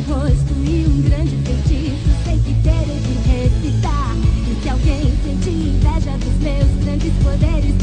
rosto e um grande feitiço. Sei que terei de recitar. E se alguém sentir inveja dos meus grandes poderes,